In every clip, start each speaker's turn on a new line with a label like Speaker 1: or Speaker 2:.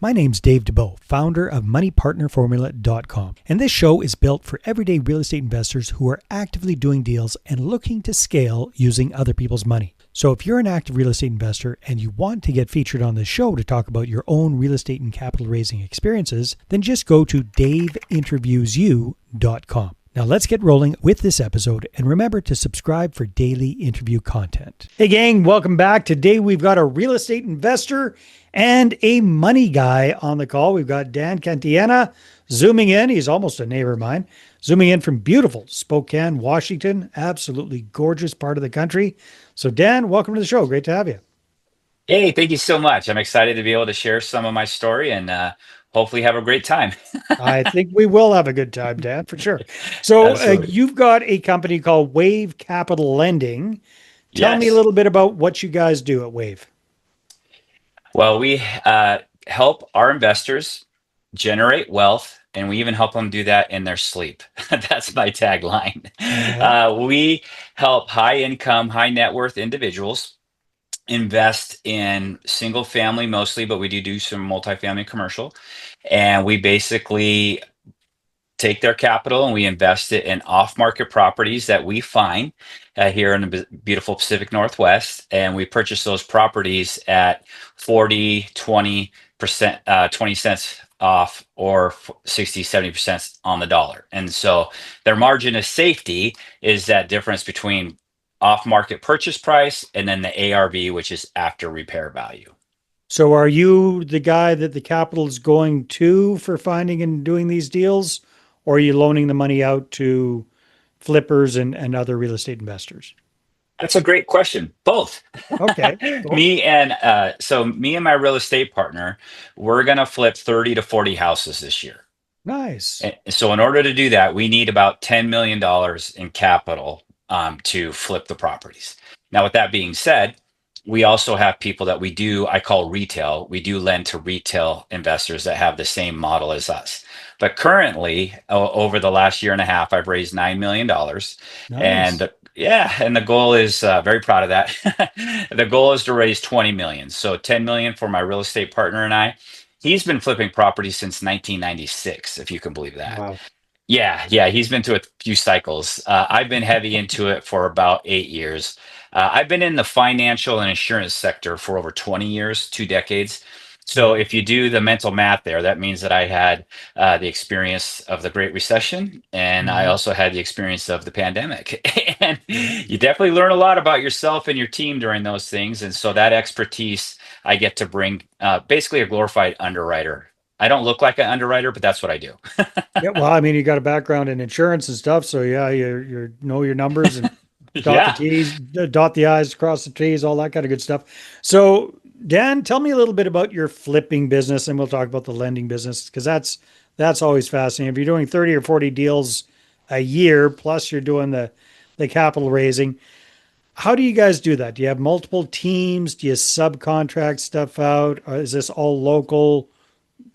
Speaker 1: My name's Dave DeBow, founder of MoneyPartnerFormula.com, and this show is built for everyday real estate investors who are actively doing deals and looking to scale using other people's money. So if you're an active real estate investor and you want to get featured on this show to talk about your own real estate and capital raising experiences, then just go to daveinterviewsyou.com. Now let's get rolling with this episode, and remember to subscribe for daily interview content. Hey gang, welcome back. Today we've got a real estate investor and a money guy on the call. We've got Dan Cantillana zooming in. He's almost a neighbor of mine. Zooming in from beautiful Spokane, Washington. Absolutely gorgeous part of the country. So Dan, welcome to the show. Great to have you.
Speaker 2: Hey, thank you so much. I'm excited to be able to share some of my story and hopefully have a great time.
Speaker 1: I think we will have a good time, Dan, for sure. So
Speaker 2: Absolutely.
Speaker 1: you've got a company called Wave Capital Lending. Tell me a
Speaker 2: Yes.
Speaker 1: little bit about what you guys do at Wave.
Speaker 2: Well, we help our investors generate wealth, and we even help them do that in their sleep. That's my tagline.
Speaker 1: Okay.
Speaker 2: We help high income, high net worth individuals invest in single family mostly, but we do some multifamily commercial. And we basically take their capital and we invest it in off-market properties that we find here in the beautiful Pacific Northwest, and we purchase those properties at 40, 20%, 20 cents off, or 60, 70% on the dollar. And so their margin of safety is that difference between off-market purchase price and then the ARV, which is after repair value.
Speaker 1: So are you the guy that the capital is going to for finding and doing these deals, or are you loaning the money out to flippers and other real estate investors?
Speaker 2: That's a great question. Both.
Speaker 1: Okay, cool.
Speaker 2: Me and my real estate partner, we're gonna flip 30 to 40 houses this year.
Speaker 1: Nice.
Speaker 2: And so in order to do that, we need about $10 million in capital to flip the properties. Now, with that being said, we also have people that I call retail. We do lend to retail investors that have the same model as us. But currently, over the last year and a half, I've raised $9 million.
Speaker 1: Nice.
Speaker 2: And the goal is very proud of that. The goal is to raise 20 million. So 10 million for my real estate partner and I. He's been flipping properties since 1996, if you can believe that.
Speaker 1: Wow.
Speaker 2: Yeah, he's been to a few cycles. I've been heavy into it for about 8 years. I've been in the financial and insurance sector for over 20 years, 2 decades. So
Speaker 1: Yeah.
Speaker 2: if you do the mental math there, that means that I had the experience of the Great Recession, and I
Speaker 1: Mhm.
Speaker 2: also had the experience of the pandemic. And
Speaker 1: Yeah.
Speaker 2: you definitely learn a lot about yourself and your team during those things. And so that expertise I get to bring, basically a glorified underwriter. I don't look like an underwriter, but that's what I do.
Speaker 1: Yeah. Well, I mean, you got a background in insurance and stuff, so yeah, you know your numbers and dot the
Speaker 2: Yeah.
Speaker 1: T's, dot the I's, cross the T's, all that kind of good stuff. So, Dan, tell me a little bit about your flipping business, and we'll talk about the lending business because that's always fascinating. If you're doing 30 or 40 deals a year, plus you're doing the capital raising, how do you guys do that? Do you have multiple teams? Do you subcontract stuff out? Or is this all local?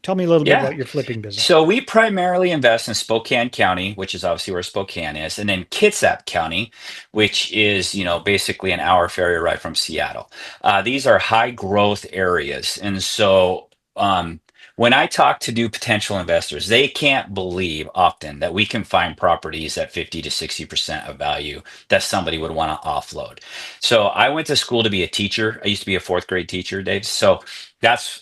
Speaker 1: Tell me a little bit
Speaker 2: Yeah.
Speaker 1: about your flipping business.
Speaker 2: So we primarily invest in Spokane County, which is obviously where Spokane is, and then Kitsap County, which is, basically an hour ferry ride from Seattle. These are high growth areas. And so when I talk to new potential investors, they can't believe often that we can find properties at 50 to 60% of value that somebody would want to offload. So I went to school to be a teacher. I used to be a fourth grade teacher, Dave. So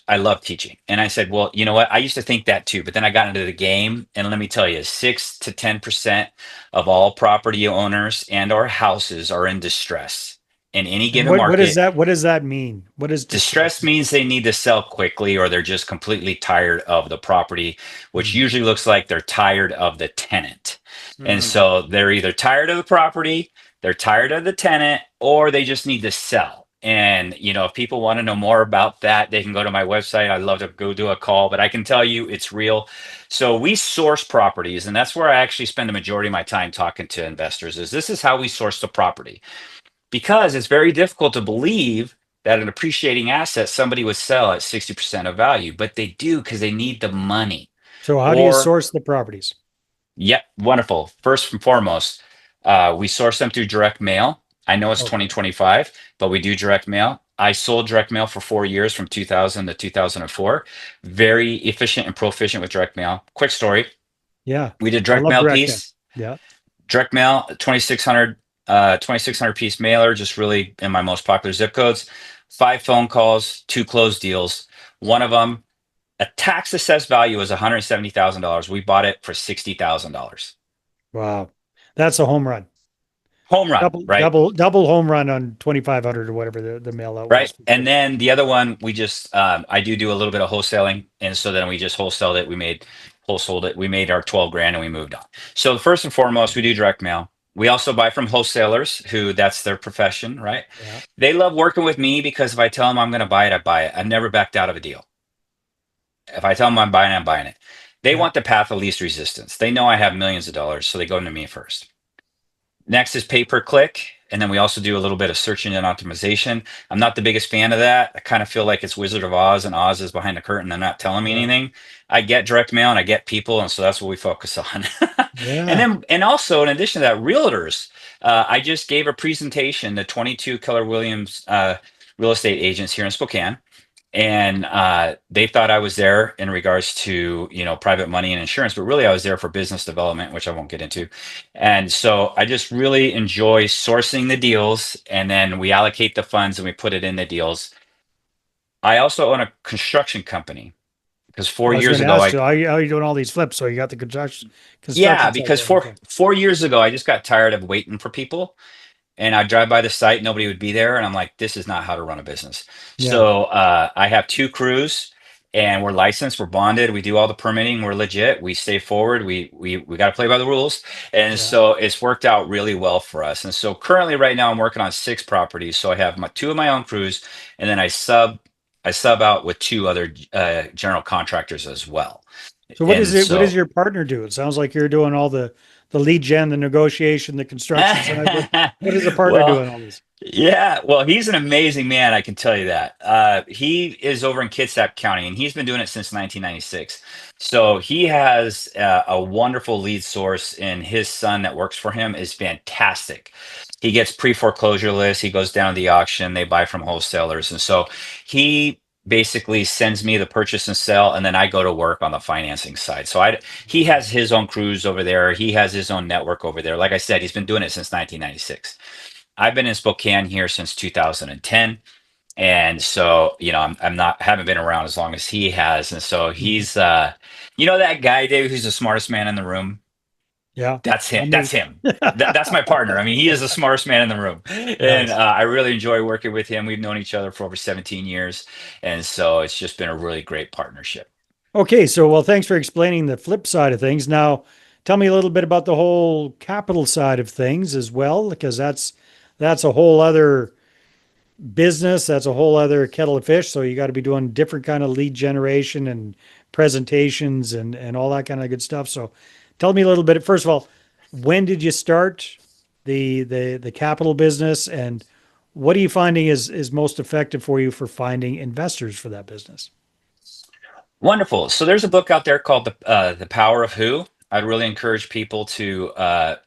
Speaker 2: I love teaching. And I said, well, you know what? I used to think that too, but then I got into the game, and let me tell you, 6 to 10% of all property owners and or houses are in distress in any
Speaker 1: And
Speaker 2: given
Speaker 1: what is
Speaker 2: market.
Speaker 1: that? What does that mean? What does distress
Speaker 2: Distress
Speaker 1: mean?
Speaker 2: means they need to sell quickly, or they're just completely tired of the property, which
Speaker 1: Mhm.
Speaker 2: usually looks like they're tired of the tenant. And
Speaker 1: Mhm.
Speaker 2: so they're either tired of the property, they're tired of the tenant, or they just need to sell. And, if people want to know more about that, they can go to my website. I'd love to go do a call, but I can tell you it's real. So we source properties, and that's where I actually spend the majority of my time talking to investors. This is how we source the property, because it's very difficult to believe that an appreciating asset somebody would sell at 60% of value, but they do because they need the money.
Speaker 1: So how do you
Speaker 2: Or,
Speaker 1: source the properties?
Speaker 2: yeah, wonderful. First and foremost, we source them through direct mail. I know it's
Speaker 1: Okay.
Speaker 2: 2025, but we do direct mail. I sold direct mail for 4 years from 2000 to 2004. Very efficient and proficient with direct mail. Quick story.
Speaker 1: Yeah.
Speaker 2: We did
Speaker 1: I
Speaker 2: direct
Speaker 1: love
Speaker 2: mail
Speaker 1: direct mail.
Speaker 2: piece,
Speaker 1: Yeah.
Speaker 2: direct mail, 2600 piece mailer, just really in my most popular zip codes. 5 phone calls, 2 closed deals. One of them, a tax assessed value was $170,000. We bought it for $60,000.
Speaker 1: Wow. That's a home run.
Speaker 2: Home run, right?
Speaker 1: Double home run on 2,500 or whatever the mail out was
Speaker 2: Right.
Speaker 1: for
Speaker 2: And
Speaker 1: sure.
Speaker 2: then the other one, we just, I do a little bit of wholesaling. And so then we just wholesaled it. Wholesaled it. We made our 12 grand and we moved on. So first and foremost, we do direct mail. We also buy from wholesalers who that's their profession, right?
Speaker 1: Yeah.
Speaker 2: They love working with me because if I tell them I'm going to buy it, I buy it. I've never backed out of a deal. If I tell them I'm buying it, I'm buying it. They
Speaker 1: Yeah.
Speaker 2: want the path of least resistance. They know I have millions of dollars, so they go to me first. Next is pay per click. And then we also do a little bit of search engine optimization. I'm not the biggest fan of that. I kind of feel like it's Wizard of Oz and Oz is behind the curtain. They're not telling me
Speaker 1: Yeah.
Speaker 2: anything. I get direct mail and I get people. And so that's what we focus on. And
Speaker 1: Yeah.
Speaker 2: then, and also in addition to that, realtors. I just gave a presentation to 22 Keller Williams real estate agents here in Spokane, and they thought I was there in regards to private money and insurance, but really I was there for business development, which I won't get into. And so I just really enjoy sourcing the deals, and then we allocate the funds and we put it in the deals. I also own a construction company because
Speaker 1: I
Speaker 2: four
Speaker 1: was going
Speaker 2: years
Speaker 1: to
Speaker 2: ago
Speaker 1: ask
Speaker 2: I
Speaker 1: you, how you doing all these flips? So you got the
Speaker 2: yeah,
Speaker 1: construction side
Speaker 2: because
Speaker 1: going.
Speaker 2: four years ago I just got tired of waiting for people, and I drive by the site, nobody would be there, and I'm like, this is not how to run a business.
Speaker 1: Yeah.
Speaker 2: So I have 2 crews, and we're licensed, we're bonded, we do all the permitting, we're legit, we stay forward, we got to play by the rules, and
Speaker 1: Yeah.
Speaker 2: so it's worked out really well for us. And so currently, right now, I'm working on 6 properties. So I have my 2 of my own crews, and then I sub out with 2 other general contractors as well.
Speaker 1: So what is
Speaker 2: And
Speaker 1: it? What does
Speaker 2: so
Speaker 1: your partner do? It sounds like you're doing all the lead gen, the negotiation, the construction side. What is the partner
Speaker 2: well,
Speaker 1: doing all this?
Speaker 2: yeah, well, he's an amazing man, I can tell you that. He is over in Kitsap County, and he's been doing it since 1996. So he has a wonderful lead source, and his son that works for him is fantastic. He gets pre-foreclosure lists, he goes down to the auction, they buy from wholesalers. And so he basically sends me the purchase and sell, and then I go to work on the financing side. So he has his own crews over there, he has his own network over there. Like I said, he's been doing it since 1996. I've been in Spokane here since 2010. And so, I'm not, haven't been around as long as he has. And so
Speaker 1: Mhm.
Speaker 2: that guy, Dave, who's the smartest man in the room.
Speaker 1: Yeah.
Speaker 2: That's him.
Speaker 1: Not
Speaker 2: That's
Speaker 1: me.
Speaker 2: him. That's my partner. I mean, he is the smartest man in the room. And
Speaker 1: Nice.
Speaker 2: I really enjoy working with him. We've known each other for over 17 years. And so it's just been a really great partnership.
Speaker 1: Okay, so well, thanks for explaining the flip side of things. Now, tell me a little bit about the whole capital side of things as well, because that's a whole other business. That's a whole other kettle of fish. So you got to be doing different kind of lead generation and presentations and all that kind of good stuff. So tell me a little bit. First of all, when did you start the capital business, and what are you finding is most effective for you for finding investors for that business?
Speaker 2: Wonderful. So there's a book out there called The Power of Who. I'd really encourage people to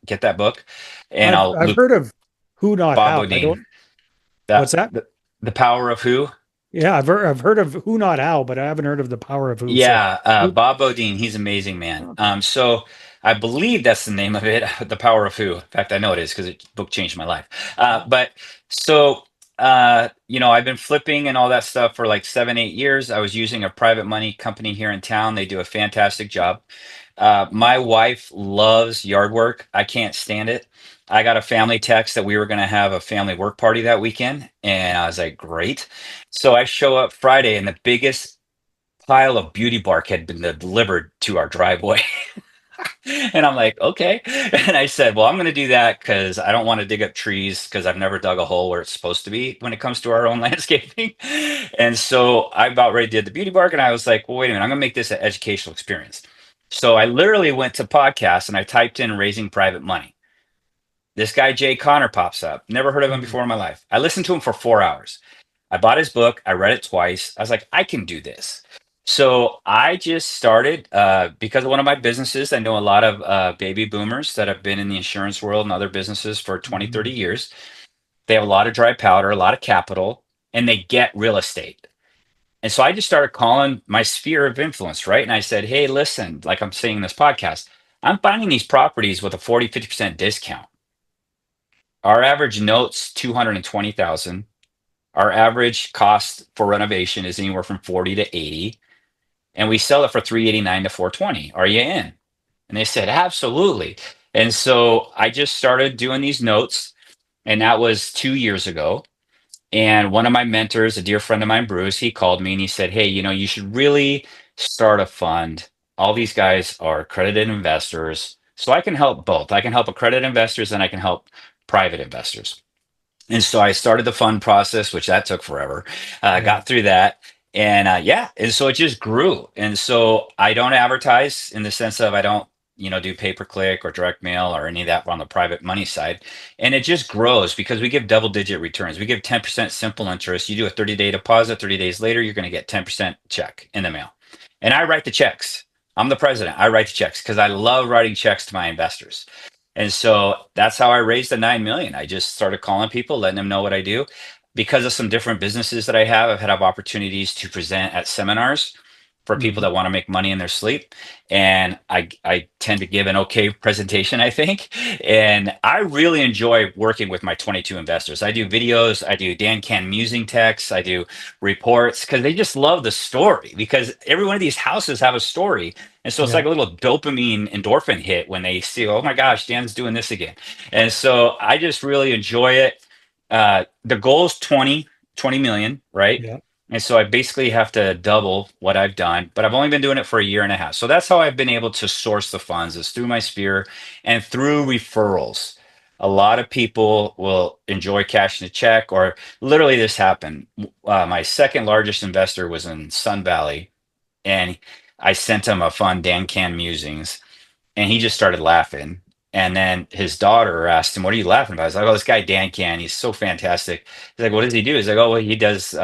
Speaker 2: get that book. And I'll
Speaker 1: I've
Speaker 2: loop
Speaker 1: heard of who not
Speaker 2: Bob
Speaker 1: how. I
Speaker 2: Bodine.
Speaker 1: don't.
Speaker 2: That
Speaker 1: What's that?
Speaker 2: the Power of Who.
Speaker 1: Yeah, I've heard of who not how, but I haven't heard of the power of who. So
Speaker 2: Yeah,
Speaker 1: who-
Speaker 2: Bob Bodine, he's an amazing man.
Speaker 1: okay.
Speaker 2: So I believe that's the name of it, The Power of Who. In fact, I know it is because the book changed my life. But so, I've been flipping and all that stuff for like 7, 8 years. I was using a private money company here in town. They do a fantastic job. My wife loves yard work. I can't stand it. I got a family text that we were going to have a family work party that weekend, and I was like, great. So I show up Friday, and the biggest pile of beauty bark had been delivered to our driveway. And I'm like, okay. And I said, well, I'm going to do that because I don't want to dig up trees because I've never dug a hole where it's supposed to be when it comes to our own landscaping. And so I about ready did the beauty bark, and I was like, well, wait a minute, I'm going to make this an educational experience. So I literally went to podcasts and I typed in raising private money. This guy, Jay Connor, pops up. Never heard of him
Speaker 1: Mhm.
Speaker 2: before in my life. I listened to him for 4 hours. I bought his book. I read it twice. I was like, I can do this. So I just started because of one of my businesses. I know a lot of baby boomers that have been in the insurance world and other businesses for 20, 30
Speaker 1: Mhm.
Speaker 2: years. They have a lot of dry powder, a lot of capital. and they get real estate. And so I just started calling my sphere of influence, right? And I said, hey, listen, like I'm saying in this podcast, I'm finding these properties with a 40, 50% discount. Our average note's 220,000. Our average cost for renovation is anywhere from 40 to 80. And we sell it for 389 to 420. Are you in? And they said, absolutely. And so I just started doing these notes, and that was 2 years ago. And one of my mentors, a dear friend of mine, Bruce, he called me and he said, hey, you should really start a fund. All these guys are accredited investors. So I can help both. I can help accredited investors and I can help private investors. And so I started the fund process, which that took forever.
Speaker 1: Yeah.
Speaker 2: Got through that. And yeah, and so it just grew. And so I don't advertise in the sense of I don't, do pay per click or direct mail or any of that on the private money side. And it just grows because we give double digit returns. We give 10% simple interest. You do a 30-day deposit, 30 days later, you're going to get 10% check in the mail. And I write the checks. I'm the president. I write the checks because I love writing checks to my investors. And so that's how I raised the 9 million. I just started calling people, letting them know what I do. Because of some different businesses that I have, I've had opportunities to present at seminars for people
Speaker 1: Mhm.
Speaker 2: that want to make money in their sleep. And I tend to give an okay presentation, I think. And I really enjoy working with my 22 investors. I do videos, I do Dan Can musing texts, I do reports because they just love the story because every one of these houses have a story. And so it's
Speaker 1: Yeah.
Speaker 2: like a little dopamine endorphin hit when they see, oh my gosh, Dan's doing this again. And so I just really enjoy it. The goal is 20 million, right?
Speaker 1: Yeah.
Speaker 2: And so I basically have to double what I've done, but I've only been doing it for a year and a half. So that's how I've been able to source the funds is through my sphere and through referrals. A lot of people will enjoy cashing a check, or literally this happened. My second largest investor was in Sun Valley, and I sent him a fun Dan Can musings, and he just started laughing. And then his daughter asked him, "What are you laughing about?" I was like, "Oh, this guy Dan Can, he's so fantastic." He's like, "What does he do?" He's like, "Oh, well, he does.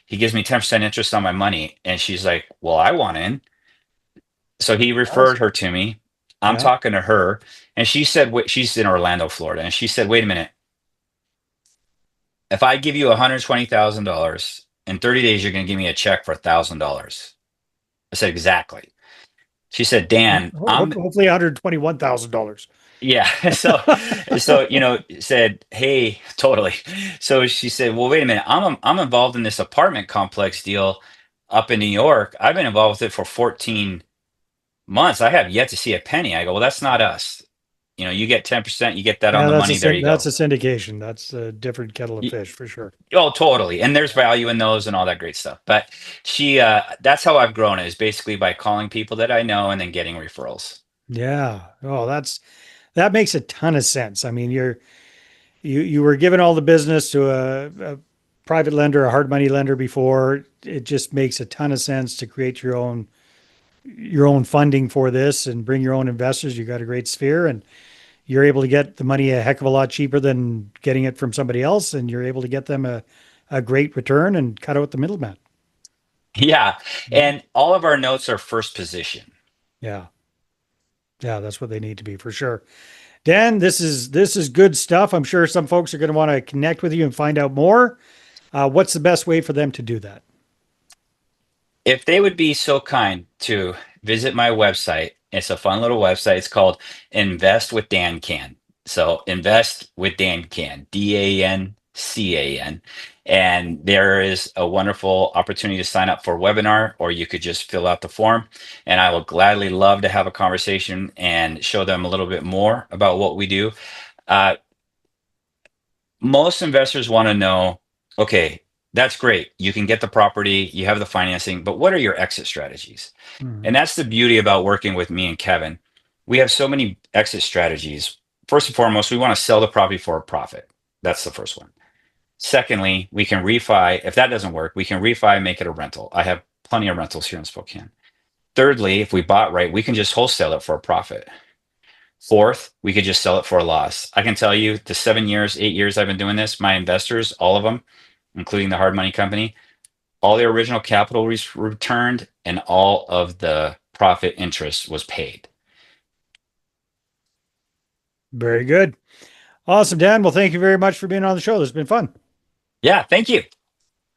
Speaker 2: He gives me 10% interest on my money." And she's like, "Well, I want in." So he referred
Speaker 1: Awesome.
Speaker 2: her to me. I'm
Speaker 1: Yeah.
Speaker 2: talking to her, and she said, "Wait," she's in Orlando, Florida, and she said, "Wait a minute. If I give you $120,000 in 30 days, you're going to give me a check for $1,000." I said, "Exactly." She said, "Dan, I'm
Speaker 1: Hopefully $121,000.
Speaker 2: yeah." So said, hey, totally. So she said, well, wait a minute, I'm involved in this apartment complex deal up in New York. I've been involved with it for 14 months. I have yet to see a penny. I go, well, that's not us. You get 10%, you get that on
Speaker 1: Yeah,
Speaker 2: the money, there you
Speaker 1: that's
Speaker 2: go.
Speaker 1: a syndication. That's a different kettle of
Speaker 2: Y-
Speaker 1: fish for sure.
Speaker 2: Oh, totally. And there's value in those and all that great stuff. But that's how I've grown, is basically by calling people that I know and then getting referrals.
Speaker 1: Yeah. Oh, that makes a ton of sense. I mean, you were given all the business to a private lender, a hard money lender before. It just makes a ton of sense to create your own funding for this and bring your own investors. You got a great sphere and you're able to get the money a heck of a lot cheaper than getting it from somebody else, and you're able to get them a great return and cut out the middleman.
Speaker 2: Yeah.
Speaker 1: Yeah.
Speaker 2: And all of our notes are first position.
Speaker 1: Yeah. Yeah, that's what they need to be for sure. Dan, this is good stuff. I'm sure some folks are going to want to connect with you and find out more. What's the best way for them to do that?
Speaker 2: If they would be so kind to visit my website, it's a fun little website. It's called Invest with Dan Can. So Invest with Dan Can, DANCAN. And there is a wonderful opportunity to sign up for a webinar, or you could just fill out the form. And I will gladly love to have a conversation and show them a little bit more about what we do. Uh, Most investors want to know, okay, that's great. You can get the property, you have the financing, but what are your exit strategies? And
Speaker 1: Mhm.
Speaker 2: that's the beauty about working with me and Kevin. We have so many exit strategies. First and foremost, we want to sell the property for a profit. That's the first one. Secondly, we can refi. If that doesn't work, we can refi and make it a rental. I have plenty of rentals here in Spokane. Thirdly, if we bought right, we can just wholesale it for a profit. Fourth, we could just sell it for a loss. I can tell you the 7 years, 8 years I've been doing this, my investors, all of them, including the hard money company, all the original capital was returned and all of the profit interest was paid.
Speaker 1: Very good. Awesome, Dan. Well, thank you very much for being on the show. This has been fun.
Speaker 2: Yeah, thank you.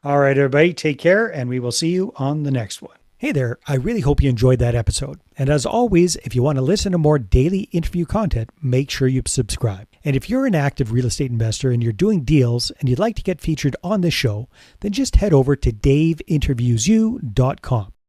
Speaker 1: All right, everybody, take care, and we will see you on the next one. Hey there, I really hope you enjoyed that episode. And as always, if you want to listen to more daily interview content, make sure you subscribe. And if you're an active real estate investor and you're doing deals and you'd like to get featured on this show, then just head over to daveinterviewsyou.com.